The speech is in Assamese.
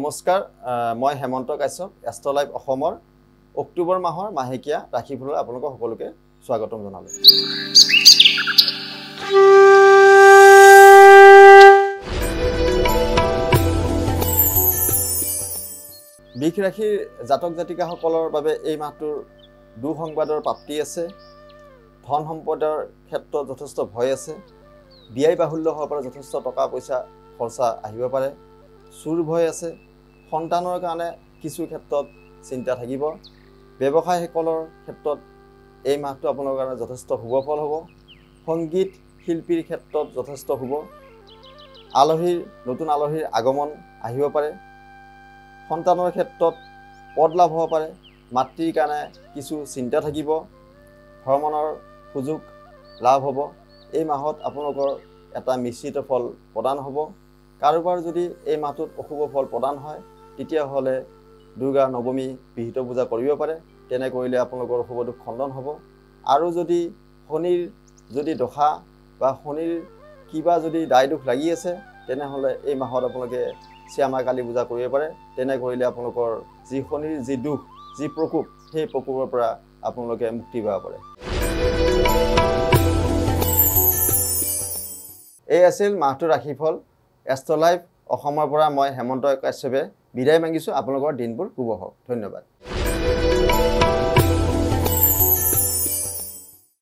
নমস্কাৰ মই হেমন্ত কাশ্যপ এষ্ট্ৰলাইভ অসমৰ অক্টোবৰ মাহৰ মাহেকীয়া ৰাশিফললৈ আপোনালোক সকলোকে স্বাগতম জনালো। বৃষ ৰাশিৰ জাতক জাতিকাসকলৰ বাবে এই মাহটোৰ দুঃসংবাদৰ প্ৰাপ্তি আছে। ধন সম্পদৰ ক্ষেত্ৰত যথেষ্ট ভয় আছে। ব্যয় বাহুল্য হোৱাৰ পৰা যথেষ্ট টকা পইচা খৰচা আহিব পাৰে। চুৰ ভয় আছে। সন্তানৰ কাৰণে কিছু ক্ষেত্ৰত চিন্তা থাকিব। ব্যৱসায়ীসকলৰ ক্ষেত্ৰত এই মাহটো আপোনালোকৰ কাৰণে যথেষ্ট শুভ ফল হ'ব। সংগীত শিল্পীৰ ক্ষেত্ৰত যথেষ্ট শুভ। নতুন আলহীৰ আগমন আহিব পাৰে। সন্তানৰ ক্ষেত্ৰত পদ লাভ হ'ব পাৰে। মাতৃৰ কাৰণে কিছু চিন্তা থাকিব। ভ্ৰমণৰ সুযোগ লাভ হ'ব। এই মাহত আপোনালোকৰ এটা মিশ্ৰিত ফল প্ৰদান হ'ব। কাৰোবাৰ যদি এই মাহটোত অশুভ ফল প্ৰদান হয় তেতিয়াহ'লে দুৰ্গা নৱমী বিহিত পূজা কৰিব পাৰে। তেনে কৰিলে আপোনালোকৰ অশুভ দুখ খণ্ডন হ'ব। আৰু যদি শনিৰ দশা বা শনিৰ কিবা যদি দায় দুখ লাগি আছে তেনেহ'লে এই মাহত আপোনালোকে শ্যামা কালী পূজা কৰিব পাৰে। তেনে কৰিলে আপোনালোকৰ যি শনিৰ যি দুখ যি প্ৰকোপ সেই প্ৰকোপৰ পৰা আপোনালোকে মুক্তি পাব পাৰে। এই আছিল মাহটোৰ ৰাশিফল। এষ্ট্ৰলাইভ অসমৰ পৰা মই হেমন্ত কাশ্যপে বিদায় মাগিছোঁ। আপোনালোকৰ দিনবোৰ শুভ হওক। ধন্যবাদ।